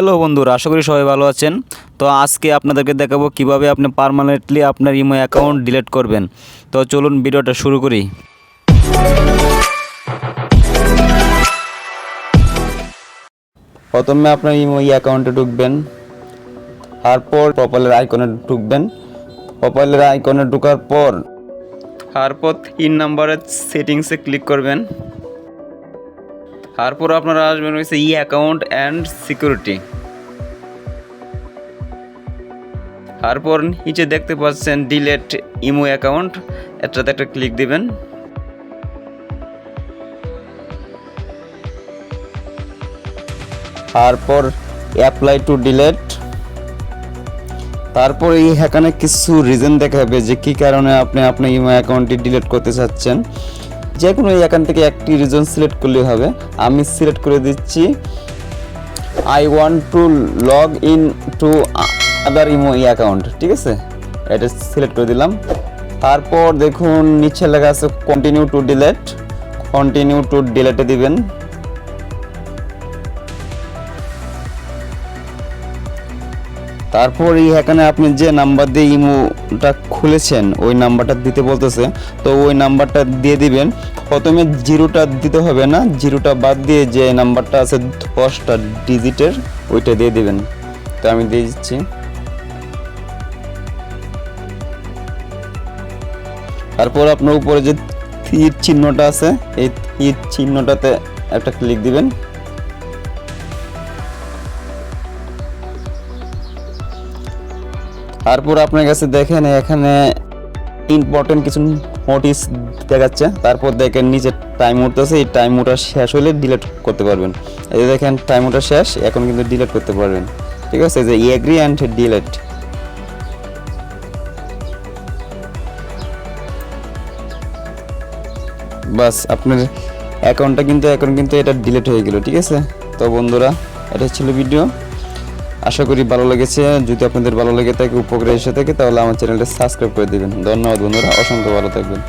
Hello বন্ধুরা, আশা করি সবাই ভালো আছেন। তো আজকে আপনাদেরকে দেখাবো কিভাবে আপনি পার্মানেন্টলি আপনার ইমো অ্যাকাউন্ট ডিলিট করবেন। তো চলুন ভিডিওটা শুরু করি। প্রথমে আপনার ইমো অ্যাকাউন্টে ঢুকবেন, তারপর প্রোফাইলের আইকনে ঢুকবেন। প্রোফাইলের আইকনে ঢোকার পর তারপর 3 নম্বরের সেটিংসে ক্লিক করবেন। তারপর আপনারা আসবেন হচ্ছে অ্যাকাউন্ট অ্যান্ড সিকিউরিটি। তারপর নিচে দেখতে পাচ্ছেন ডিলেট ইমো অ্যাকাউন্ট, এটাতে একটা ক্লিক দিবেন। তারপর অ্যাপ্লাই টু ডিলেট। তারপর এখানে কিছু রিজন দেখাবে যে কী কারণে আপনি আপনার ইমো অ্যাকাউন্টটি ডিলিট করতে চাচ্ছেন। যে কোনো এখান থেকে একটি রিজন সিলেক্ট করলেই হবে। আমি সিলেক্ট করে দিচ্ছি I want to log in to other imo account, ঠিক আছে, এটা সিলেক্ট করে দিলাম। তারপর দেখুন নিচে লেখা আছে continue to delete, continue to ডিলেটে দিবেন। তারপর এখানে আপনি যে নাম্বার দিয়ে ইমোটা খুলেছেন ওই নাম্বারটা দিতে বলতেছে, তো ওই নাম্বারটা দিয়ে দিবেন। প্রথমে জিরোটা দিতে হবে না, জিরোটা বাদ দিয়ে যে নাম্বারটা আছে 10টা ডিজিটের ওইটা দিয়ে দিবেন। তো আমি দিয়ে দিচ্ছি। তারপর আপনার উপরে যে তীর চিহ্নটা আছে এই তীর চিহ্নটাতে একটা ক্লিক দিবেন। তারপর আপনার কাছে দেখেন এখানে ইম্পর্টেন্ট কিছু নোটিশ দেখাচ্ছে। তারপর দেখেন নিচে টাইম উঠতেছে, এই টাইম ওটা শেষ হলে ডিলিট করতে পারবেন। এই দেখেন টাইম ওটা শেষ, এখন কিন্তু ডিলিট করতে পারবেন, ঠিক আছে। যে এগ্রি অ্যান্ড ডিলিট, বাস আপনার অ্যাকাউন্টটা কিন্তু এখন কিন্তু এটা ডিলিট হয়ে গেল, ঠিক আছে। তো বন্ধুরা, এটা ছিল ভিডিও, আশা করি ভালো লেগেছে। যদি আপনাদের ভালো লেগে থাকে, উপকারে এসে থাকে, তাহলে আমার চ্যানেলটা সাবস্ক্রাইব করে দিবেন। ধন্যবাদ বন্ধুরা, অসংখ্য ভালো থাকবেন।